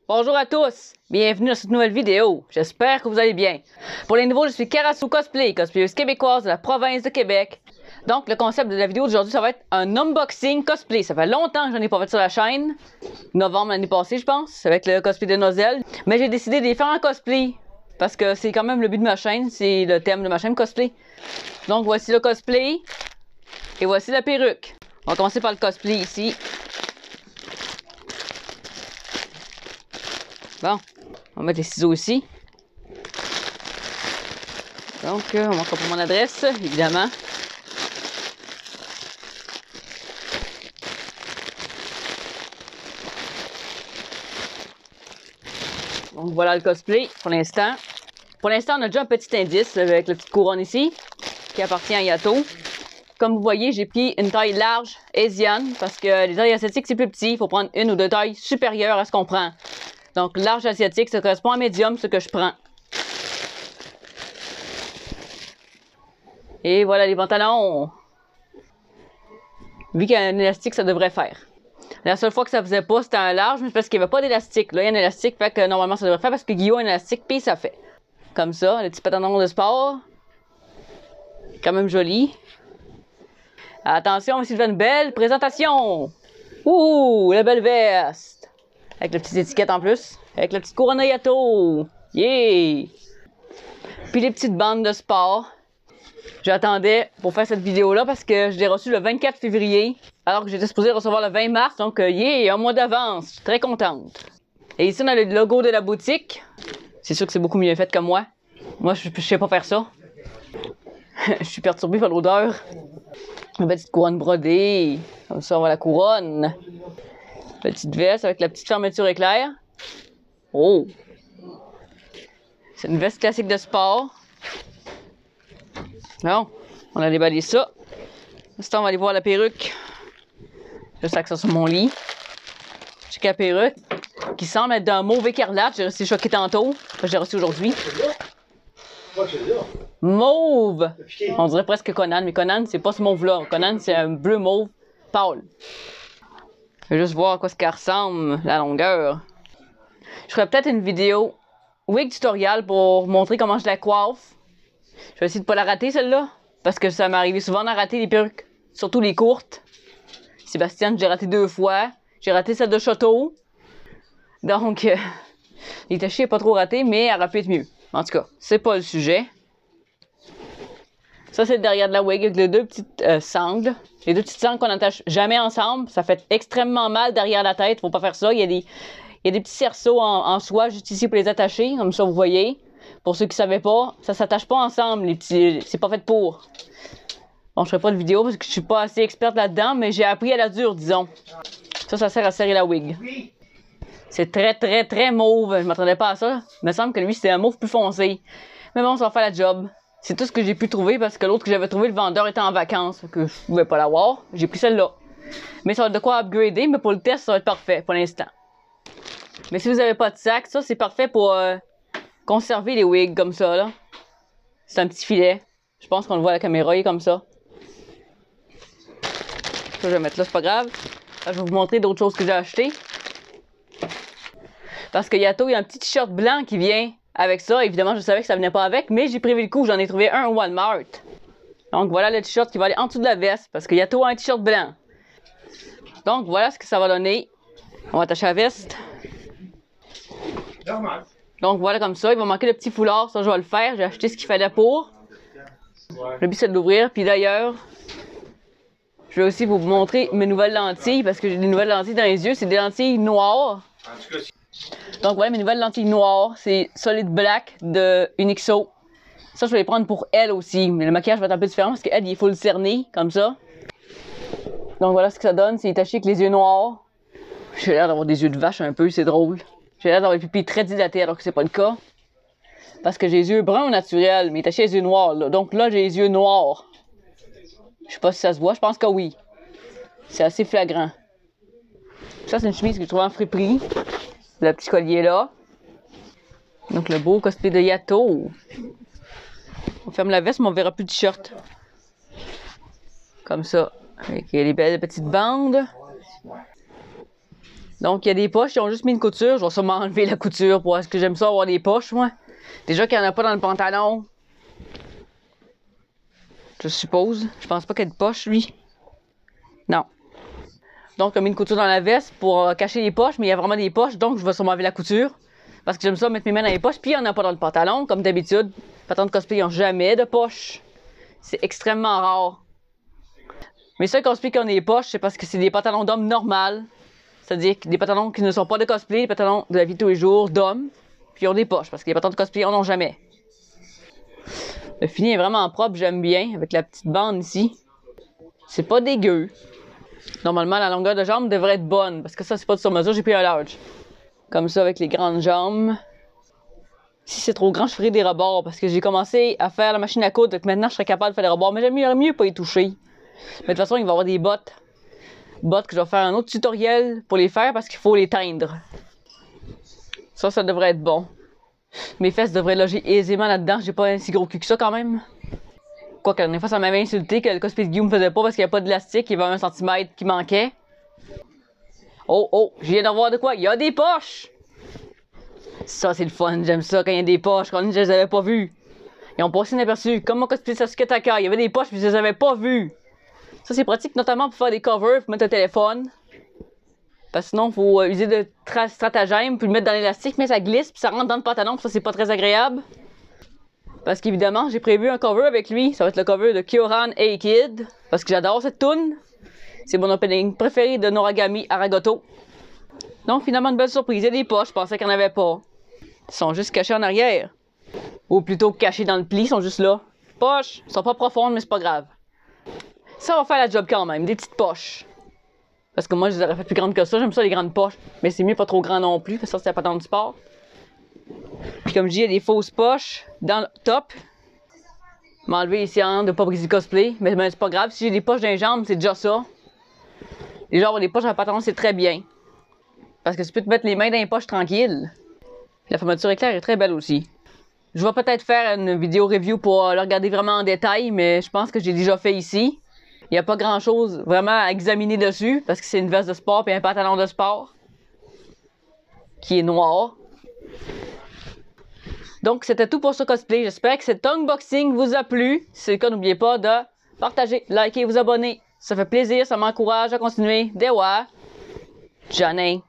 Bonjour à tous, bienvenue dans cette nouvelle vidéo, j'espère que vous allez bien. Pour les nouveaux, je suis Karasu Cosplay, cosplayeuse québécoise de la province de Québec. Donc le concept de la vidéo d'aujourd'hui, ça va être un unboxing cosplay. Ça fait longtemps que j'en ai pas fait sur la chaîne, novembre l'année passée je pense, avec le cosplay de Nozel. Mais j'ai décidé de les faire en cosplay, parce que c'est quand même le but de ma chaîne, c'est le thème de ma chaîne cosplay. Donc voici le cosplay, et voici la perruque. On va commencer par le cosplay ici. Bon, on va mettre les ciseaux ici. Donc, on va copier mon adresse, évidemment. Donc, voilà le cosplay pour l'instant. Pour l'instant, on a déjà un petit indice avec la petite couronne ici, qui appartient à Yato. Comme vous voyez, j'ai pris une taille large Asian, parce que les tailles asiatiques, c'est plus petit. Il faut prendre une ou deux tailles supérieures à ce qu'on prend. Donc, large asiatique, ça correspond à médium, ce que je prends. Et voilà les pantalons. Vu qu'il y a un élastique, ça devrait faire. La seule fois que ça faisait pas, c'était un large, mais c'est parce qu'il n'y avait pas d'élastique. Là, il y a un élastique, fait que normalement, ça devrait faire parce que Guillaume a un élastique, puis ça fait. Comme ça, le petit pantalon de sport. Quand même joli. Attention, ici, je fais une belle présentation. Ouh, la belle veste. Avec la petite étiquette en plus. Avec la petite couronne Yato. Yeah! Puis les petites bandes de sport. J'attendais pour faire cette vidéo-là parce que je l'ai reçu le 24 février. Alors que j'étais supposée recevoir le 20 mars. Donc, yeah, un mois d'avance. Je suis très contente. Et ici, on a le logo de la boutique. C'est sûr que c'est beaucoup mieux fait que moi. Moi, je sais pas faire ça. Je suis perturbée par l'odeur. Une petite couronne brodée. Comme ça, on voit la couronne. Petite veste avec la petite fermeture éclair. Oh! C'est une veste classique de sport. Bon, on a déballé ça. Maintenant, on va aller voir la perruque. Je sac ça sur mon lit. Check la perruque. Qui semble être d'un mauve écarlate. J'ai resté choqué tantôt. J'ai reçu aujourd'hui. Mauve! On dirait presque Conan, mais Conan, c'est pas ce mauve-là. Conan, c'est un bleu mauve pâle. Je vais juste voir à quoi ce qu'elle ressemble, la longueur. Je ferai peut-être une vidéo wig tutoriel pour montrer comment je la coiffe. Je vais essayer de pas la rater celle-là, parce que ça m'est arrivé souvent d'en rater les perruques, surtout les courtes. Sébastien, j'ai raté 2 fois. J'ai raté celle de Château. Donc, les tachis n'est pas trop raté, mais elle aurait pu être mieux. En tout cas, c'est pas le sujet. Ça, c'est le derrière de la wig avec les 2 petites sangles. Les 2 petites sangles qu'on n'attache jamais ensemble. Ça fait extrêmement mal derrière la tête. Faut pas faire ça. Il y a des petits cerceaux en soie juste ici pour les attacher. Comme ça, vous voyez. Pour ceux qui ne savaient pas, ça s'attache pas ensemble. Les petits, c'est pas fait pour. Bon, je ferai pas de vidéo parce que je suis pas assez experte là-dedans, mais j'ai appris à la dure, disons. Ça sert à serrer la wig. C'est très mauve. Je m'attendais pas à ça. Il me semble que lui, c'était un mauve plus foncé. Mais bon, ça va faire la job. C'est tout ce que j'ai pu trouver parce que l'autre que j'avais trouvé, le vendeur était en vacances. Que je pouvais pas l'avoir. J'ai pris celle-là. Mais ça va être de quoi upgrader, mais pour le test, ça va être parfait pour l'instant. Mais si vous n'avez pas de sac, ça, c'est parfait pour conserver les wigs comme ça, là. C'est un petit filet. Je pense qu'on le voit à la caméra, il est comme ça. Ça, je vais mettre là, c'est pas grave. Là, je vais vous montrer d'autres choses que j'ai achetées. Parce que Yato, il y a un petit t-shirt blanc qui vient avec ça. Évidemment, je savais que ça venait pas avec, mais j'ai prévu le coup. J'en ai trouvé un au Walmart. Donc, voilà le t-shirt qui va aller en dessous de la veste. Parce que Yato a un t-shirt blanc. Donc, voilà ce que ça va donner. On va attacher la veste. Donc, voilà comme ça. Il va manquer le petit foulard. Ça, je vais le faire. J'ai acheté ce qu'il fallait pour. Le but, c'est de l'ouvrir. Puis d'ailleurs, je vais aussi vous montrer mes nouvelles lentilles. Parce que j'ai des nouvelles lentilles dans les yeux. C'est des lentilles noires. Donc voilà mes nouvelles lentilles noires, c'est Solid Black de Unixo. Ça je vais les prendre pour elle aussi, mais le maquillage va être un peu différent parce qu'elle il est full cerné, comme ça. Donc voilà ce que ça donne, c'est taché avec les yeux noirs. J'ai l'air d'avoir des yeux de vache un peu, c'est drôle. J'ai l'air d'avoir les pupilles très dilatées alors que c'est pas le cas. Parce que j'ai les yeux bruns naturels, mais taché les yeux noirs là. Donc là j'ai les yeux noirs. Je sais pas si ça se voit, je pense que oui. C'est assez flagrant. Ça c'est une chemise que je trouve en friperie. Le petit collier là. Donc le beau cosplay de Yato. On ferme la veste mais on verra plus de t-shirt. Comme ça. Avec les belles petites bandes. Donc, il y a des poches, ils ont juste mis une couture. Je vais sûrement enlever la couture parce que j'aime ça avoir des poches, moi. Déjà qu'il n'y en a pas dans le pantalon. Je suppose. Je pense pas qu'il y ait de poche, lui. Non. Donc, il a mis une couture dans la veste pour cacher les poches, mais il y a vraiment des poches, donc je vais sûrement enlever la couture. Parce que j'aime ça mettre mes mains dans les poches, puis il n'y en a pas dans le pantalon, comme d'habitude. Les patins de cosplay n'ont jamais de poches. C'est extrêmement rare. Mais ceux cosplay qui ont des poches, c'est parce que c'est des pantalons d'hommes normales. C'est-à-dire des pantalons qui ne sont pas de cosplay, des pantalons de la vie de tous les jours d'hommes, puis ils ont des poches, parce que les pantalons de cosplay en ont jamais. Le fini est vraiment propre, j'aime bien, avec la petite bande ici. C'est pas dégueu. Normalement, la longueur de jambe devrait être bonne, parce que ça, c'est pas de sur mesure, j'ai pris un large. Comme ça, avec les grandes jambes. Si c'est trop grand, je ferai des rebords, parce que j'ai commencé à faire la machine à coudre, donc maintenant, je serais capable de faire des rebords, mais j'aimerais mieux pas y toucher. Mais de toute façon, il va y avoir des bottes. Bottes que je vais faire un autre tutoriel pour les faire, parce qu'il faut les teindre. Ça devrait être bon. Mes fesses devraient loger aisément là-dedans, j'ai pas un si gros cul que ça quand même. Quoique, la dernière fois, ça m'avait insulté que le cosplay de Guillaume me faisait pas parce qu'il n'y a pas d'élastique, il y avait 1 cm qui manquait. Oh, je viens d'avoir de quoi? Il y a des poches! Ça, c'est le fun, j'aime ça quand il y a des poches, quand je les avais pas vues. Ils ont passé inaperçu, comme mon cosplay Sasuke Taka, il y avait des poches puis je les avais pas vues. Ça, c'est pratique notamment pour faire des covers, pour mettre un téléphone. Parce que sinon, il faut user de stratagèmes puis le mettre dans l'élastique, mais ça glisse puis ça rentre dans le pantalon, puis ça, c'est pas très agréable. Parce qu'évidemment, j'ai prévu un cover avec lui. Ça va être le cover de Kyoran A-Kid. Parce que j'adore cette toune. C'est mon opening préféré de Noragami Aragoto. Donc, finalement, une belle surprise. Il y a des poches, je pensais qu'il n'y en avait pas. Ils sont juste cachés en arrière. Ou plutôt cachés dans le pli, ils sont juste là. Poches, ils sont pas profondes, mais c'est pas grave. Ça va faire la job quand même, des petites poches. Parce que moi, je les aurais fait plus grandes que ça. J'aime ça, les grandes poches. Mais c'est mieux pas trop grand non plus, parce que ça, c'est pas dans le sport. Puis comme je dis, il y a des fausses poches dans le top. M'enlever ici de pas briser le cosplay. Mais c'est pas grave, si j'ai des poches dans les jambes, c'est déjà ça. Les gens avoir des poches dans le pantalon, c'est très bien. Parce que tu peux te mettre les mains dans les poches tranquille. La fermeture éclair est très belle aussi. Je vais peut-être faire une vidéo review pour le regarder vraiment en détail, mais je pense que j'ai déjà fait ici. Il n'y a pas grand chose vraiment à examiner dessus, parce que c'est une veste de sport et un pantalon de sport. Qui est noir. Donc, c'était tout pour ce cosplay. J'espère que cet unboxing vous a plu. Si c'est le cas, n'oubliez pas de partager, liker, vous abonner. Ça fait plaisir, ça m'encourage à continuer. Dewa, Johnny.